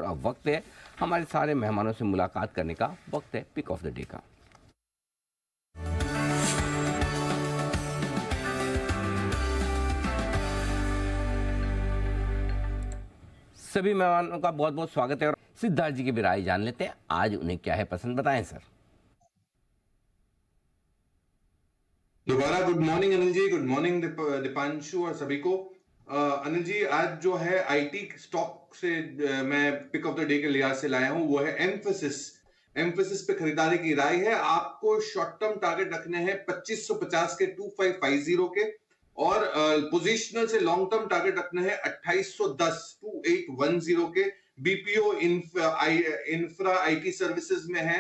अब वक्त है हमारे सारे मेहमानों से मुलाकात करने का, वक्त है पिक ऑफ द डे का। सभी मेहमानों का बहुत बहुत स्वागत है और सिद्धार्थ जी की भी राय जान लेते हैं, आज उन्हें क्या है पसंद, बताएं सर। दोबारा good morning Anil ji, good morning Deepanshu और सभी को। अनिल जी, आज जो है आईटी स्टॉक से मैं पिक ऑफ द डे के लिहाज से लाया हूं, वो है एम्फेसिस। एम्फेसिस पे खरीदारी की राय है। आपको शॉर्ट टर्म टारगेट रखने हैं 2550 के 2550 के, और पोजिशनल से लॉन्ग टर्म टारगेट रखने हैं 2810 2810 के। बीपीओ इंफ्रा आईटी सर्विसेज में है।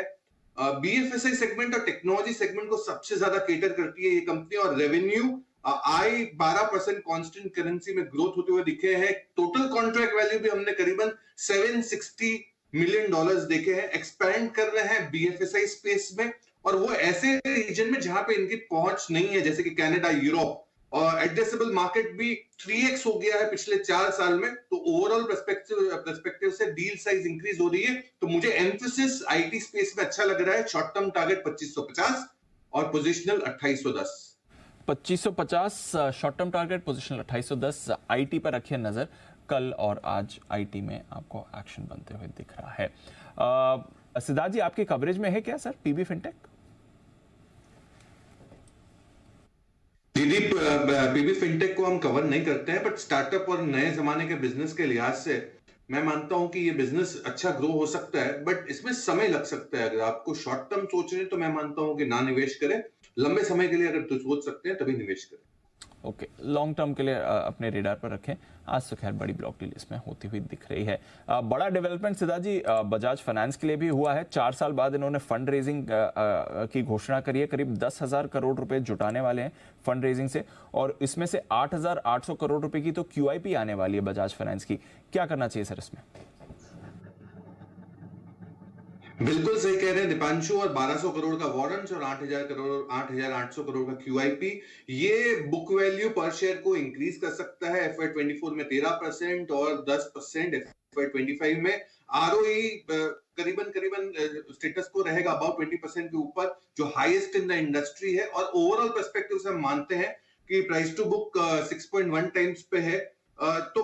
बीएफएसआई सेगमेंट और टेक्नोलॉजी सेगमेंट को सबसे ज्यादा केटर करती है ये कंपनी, और रेवेन्यू आई 12% कांस्टेंट करेंसी में ग्रोथ होते हुए दिखे हैं। टोटल कॉन्ट्रैक्ट वैल्यू भी हमने करीबन $760 मिलियन देखे हैं। एक्सपैंड कर रहे हैं बीएफएसआई स्पेस में, और वो ऐसे रीजन में जहां पे इनकी पहुंच नहीं है, जैसे कि कनाडा, यूरोप। और एड्रेसेबल मार्केट भी 3x हो गया है पिछले 4 साल में। तो ओवरऑल पर्सपेक्टिव से डील साइज इंक्रीज हो रही है। तो मुझे एम्फेसिस आईटी स्पेस में अच्छा लग रहा है। शॉर्ट टर्म टारगेट 2550 और positional 2810। 2550 short term target, positional 2810। IT पर रखिए नजर, कल और आज आईटी में आपको एक्शन बनते हुए दिख रहा है। सिद्धार्थ जी, आपके कवरेज में है क्या सर पीबी फिनटेक? दीदी, पीबी फिनटेक को हम कवर नहीं करते हैं, बट स्टार्टअप और नए जमाने के बिजनेस के लिहाज से मैं मानता हूं कि ये बिजनेस अच्छा ग्रो हो सकता है, बट इसमें समय लग सकता है। अगर आपको शॉर्ट टर्म सोच रहे हैं तो मैं मानता हूं कि ना निवेश करें। लंबे समय के लिए अगर तो सोच सकते हैं तभी निवेश करें। ओके, लॉन्ग टर्म के लिए अपने रेडार पर रखें। आज तो खैर बड़ी ब्लॉक डील इसमें होती हुई दिख रही है। बड़ा डेवलपमेंट सिद्धार्थ जी बजाज फाइनेंस के लिए भी हुआ है। 4 साल बाद इन्होंने फंड रेजिंग की घोषणा करी है। करीब 10,000 करोड़ रुपए जुटाने वाले हैं फंड रेजिंग से, और इसमें से 8,800 करोड़ रुपए की तो क्यूआईपी आने वाली है बजाज फाइनेंस की। क्या करना चाहिए सर इसमें? बिल्कुल सही कह रहे हैं दीपांशु। और 1200 करोड़ का वारंट्स और 8,800 करोड़ का क्यूआईपी, ये बुक वैल्यू पर शेयर को इंक्रीज कर सकता है। एफआई 24 में 13% और 10% एफआई 25 में। आरओई करीबन करीबन स्टेटस को रहेगा अबाउट 20% के ऊपर, जो हाईएस्ट इन द इंडस्ट्री है। और ओवरऑल पर्सपेक्टिव से हम मानते हैं कि प्राइस टू बुक 6.1 टाइम्स पे है। तो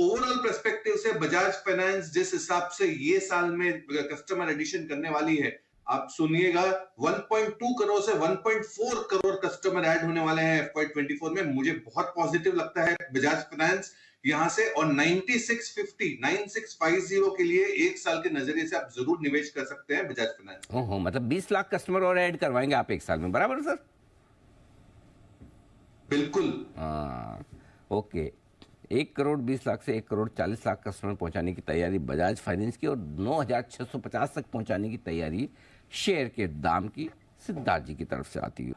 ओवरऑल पर्सपेक्टिव से बजाज फाइनेंस जिस हिसाब से ये साल में कस्टमर एडिशन करने वाली है, आप सुनिएगा, 1.2 करोड़ से 1.4 करोड़ कस्टमर ऐड होने वाले हैं एफवाई 24 में। मुझे बहुत पॉजिटिव लगता है बजाज फाइनेंस यहां से। और 9650 के लिए एक साल के नजरिए से आप जरूर निवेश कर सकते हैं बजाज फाइनेंस। ओहो, मतलब 20 लाख कस्टमर और ऐड करवाएंगे आप एक साल में, बराबर सर? बिल्कुल। हाँ, ओके। 1 करोड़ 20 लाख से 1 करोड़ 40 लाख कस्टमर पहुंचाने की तैयारी बजाज फाइनेंस की, और 9,650 तक पहुंचाने की तैयारी शेयर के दाम की सिद्धार्थ जी की तरफ से आती है।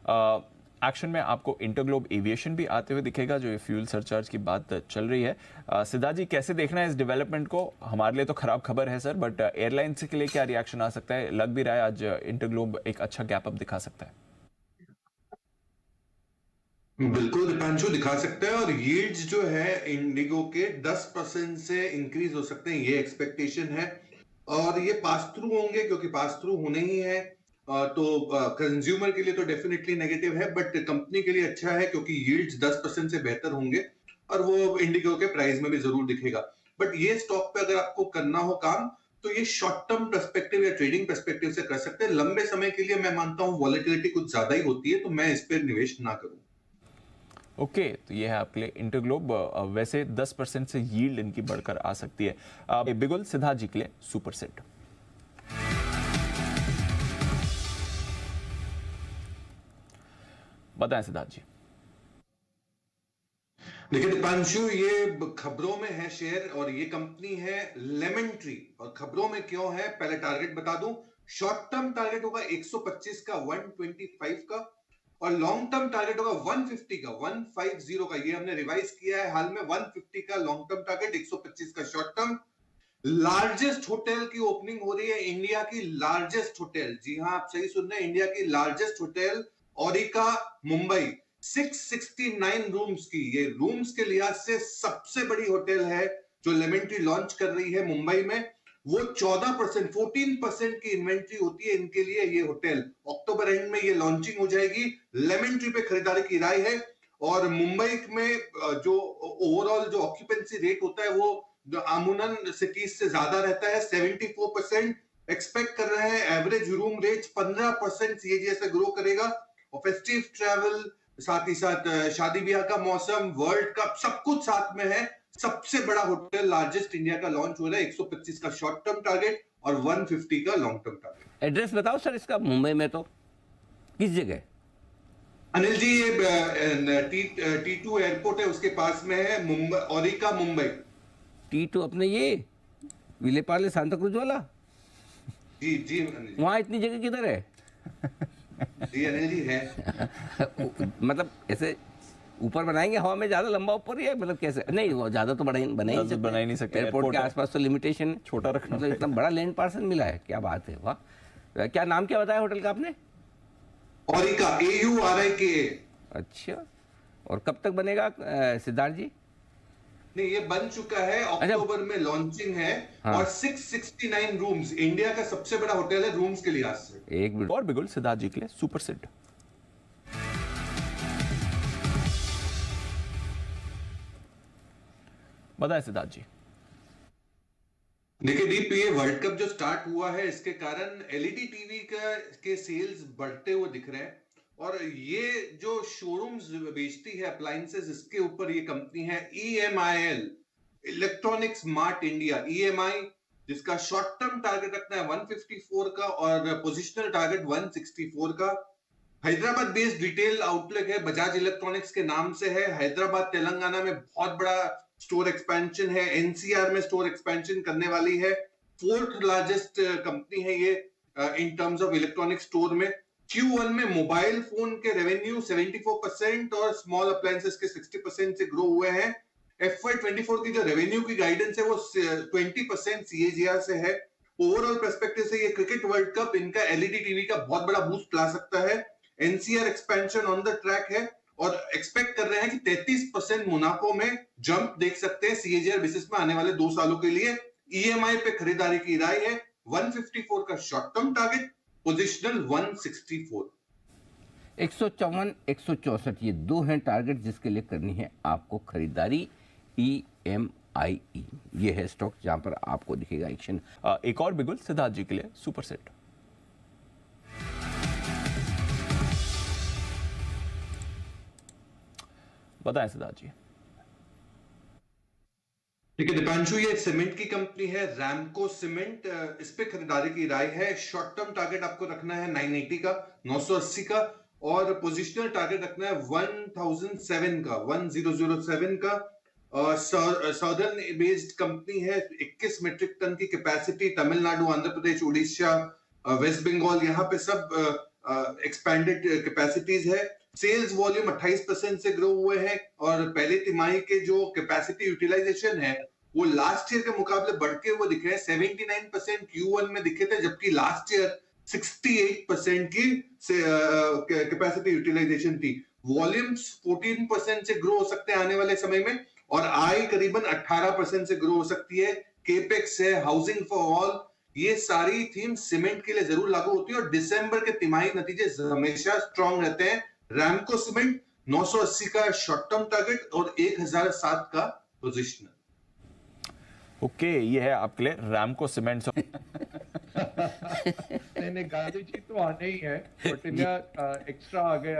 एक्शन में आपको इंटरग्लोब एविएशन भी आते हुए दिखेगा, जो ये फ्यूल सरचार्ज की बात चल रही है। सिद्धार्थ जी, कैसे देखना है इस डेवलपमेंट को? हमारे लिए तो खराब खबर है सर, बट एयरलाइंस के लिए क्या रिएक्शन आ सकता है? लग भी रहा है आज इंटरग्लोब एक अच्छा गैप अप दिखा सकता है। बिल्कुल दीपांशु, दिखा सकते हैं। और यील्ड्स जो है इंडिगो के 10% से इंक्रीज हो सकते हैं, ये एक्सपेक्टेशन है। और ये पास थ्रू होंगे, क्योंकि पास थ्रू होने ही है। तो कंज्यूमर के लिए तो डेफिनेटली नेगेटिव है, बट कंपनी के लिए अच्छा है, क्योंकि यील्ड्स 10% से बेहतर होंगे, और वो इंडिगो के प्राइस में भी जरूर दिखेगा। बट ये स्टॉक पे अगर आपको करना हो काम, तो ये शॉर्ट टर्म पर्सपेक्टिव या ट्रेडिंग पर्सपेक्टिव से कर सकते हैं। लंबे समय के लिए मैं मानता हूं वॉलेटिलिटी कुछ ज्यादा ही होती है, तो मैं इस पर निवेश ना करूं। ओके, तो ये है आपके लिए इंटरग्लोब। वैसे 10% से यील्ड इनकी बढ़कर आ सकती है। बिगुल, सिद्धार्थ जी के लिए सुपर सेट। बताएं सिद्धार्थ जी। देखिए दीपांशु, ये खबरों में है शेयर, और ये कंपनी है लेमन ट्री। और खबरों में क्यों है, पहले टारगेट बता दूं। शॉर्ट टर्म टारगेट होगा 125 का, 125 का, और लॉन्ग टर्म टारगेट होगा 150 का, 150 का। ये हमने रिवाइज किया है हाल में। 150 का लॉन्ग टर्म टारगेट, 125 का शॉर्ट टर्म। लार्जेस्ट होटल की ओपनिंग हो रही है, इंडिया की लार्जेस्ट होटल। जी हां, आप सही सुन रहे हैं, इंडिया की लार्जेस्ट होटल ओरिका मुंबई, 669 रूम्स की। ये रूम्स के लिहाज से सबसे बड़ी होटल है जो लेमन ट्री लॉन्च कर रही है मुंबई में। वो 14%, 14% की इन्वेंट्री होती है इनके लिए ये होटल। अक्टूबर एंड में ये लॉन्चिंग हो जाएगी। लेमन ट्री पे खरीदारी की राय है। और मुंबई में जो ओवरऑल जो ऑक्यूपेंसी रेट होता है वो अमूनन सिटीज से ज्यादा रहता है, 74%। एक्सपेक्ट कर रहे हैं एवरेज रूम रेट 15% सीएजीआर से ग्रो करेगा। और फेस्टिव ट्रैवल, साथ ही साथ शादी ब्याह का मौसम, वर्ल्ड कप, सब कुछ साथ में है। सबसे बड़ा होटल लार्जेस्ट इंडिया का लॉन्च हो रहा है। 125 का शॉर्ट टर्म टारगेट और 150 का लॉन्ग टर्म टारगेट। एड्रेस बताओ सर इसका, मुंबई में तो किस जगह? अनिल जी, ये T2 एयरपोर्ट है उसके पास में है, मुंबई, ओरिका मुंबई। T2 अपने ये विलेपार्ले सांता क्रूज वाला? जी जी अनिल जी। वहाँ इतनी जगह किधर है? जी अनिल जी है। मतलब ऐसे ऊपर बनाएंगे हवा में, ज्यादा लंबा ऊपर ही है मतलब कैसे? नहीं, वो ज्यादा तो बना ही नहीं सकते। एयरपोर्ट के एयरपोर्ट है। आसपास तो लिमिटेशन है, छोटा रखना मतलब इतना बड़ा लैंड पार्सल मिला है, क्या बात है, वाह। क्या नाम क्या बताया होटल का आपने? ओरिका, AURIKA। अच्छा, और कब तक बनेगा सिद्धार्थ जी? नहीं, ये बन चुका है, अक्टूबर में लॉन्चिंग है। हाँ। और 669 रूम्स, इंडिया का सबसे बड़ा होटल है रूम्स के लिहाज से। एक मिनट और बिगुल सिद्धार्थ जी के लिए सुपर सेट। बताएं सिद्धार्थ जी। देखिए दीप, ये वर्ल्ड कप जो स्टार्ट हुआ है इसके कारण एलईडी टीवी के सेल्स बढ़ते हुए दिख रहे हैं। और ये जो शोरूम्स बेचती है अप्लायंसेस, इसके ऊपर ये कंपनी है EMIL, electronic smart India, EMI, जिसका शॉर्ट टर्म टारगेट रखना है 154 का और पोजिशनल टारगेट 164 का। हैदराबाद बेस्ड रिटेल आउटलेट है, बजाज इलेक्ट्रॉनिक्स के नाम से है। हैदराबाद तेलंगाना में बहुत बड़ा स्टोर एक्सपेंशन है, एनसीआर में स्टोर एक्सपेंशन करने वाली है। 4th लार्जेस्ट कंपनी है ये in terms of electronic store में। Q1 में मोबाइल फोन के रेवेन्यू 74% और स्मॉल अप्लायंसेस के 60% से ग्रो हुए हैं। FY24 की जो रेवेन्यू की गाइडेंस है वो 20% सीएजीआर से है। ओवरऑल पर्सपेक्टिव से ये क्रिकेट वर्ल्ड कप इनका एलईडी टीवी का बहुत बड़ा बूस्ट ला सकता है। NCR expansion on the track है और एक्सपेक्ट कर रहे हैं कि 33% मुनाफो में जंप देख सकते हैं सीएजीआर बेसिस में आने वाले 2 सालों के लिए। ईएमआई पे खरीदारी की राय है, 154 का शॉर्ट टर्म टारगेट, पोजिशनल 164। 154, 164 ये दो हैं टारगेट जिसके लिए करनी है आपको खरीदारी। EMIE ये है स्टॉक जहां पर आपको दिखेगा एक्शन। एक और बिगुल सिद्धार्थ जी के लिए सुपर सेट। बताएं सिद्धार्थ जी। ठीक है दीपांशु, ये सीमेंट की कंपनी है रैमको सीमेंट, इस पे खरीदारी की राय है। शॉर्ट टर्म टारगेट आपको रखना है 980 का, 980 का, और पोजिशनल टारगेट रखना है 1007 का, 1007 का। सदर्न बेस्ड कंपनी है, 21 मीट्रिक टन की कैपेसिटी, तमिलनाडु, आंध्र प्रदेश, उड़ीसा, वेस्ट बंगाल, यहाँ पे सब एक्सपैंडेड कैपेसिटीज है। सेल्स वॉल्यूम 28% से ग्रो हुए हैं और पहले तिमाही के जो कैपेसिटी यूटिलाइजेशन है वो लास्ट ईयर के मुकाबले बढ़ के हुए दिख रहे हैं। 79% Q1 में दिखे थे, जबकि लास्ट ईयर 68% की कैपेसिटी यूटिलाइजेशन थी। वॉल्यूम्स 14% से ग्रो हो सकते हैं आने वाले समय में और आय करीबन 18% से ग्रो हो सकती है। केपेक्स है, हाउसिंग फॉर ऑल, ये सारी थीम सीमेंट के लिए जरूर लागू होती है और दिसंबर के तिमाही नतीजे हमेशा स्ट्रॉन्ग रहते हैं। रैमको सीमेंट 980 का शॉर्ट टर्म टारगेट और 1007 का पोजिशनल। ओके, ये है आपके लिए रैमको सीमेंट्स। नहीं गांधी जी तो आने ही है, बट एक्स्ट्रा आ गया।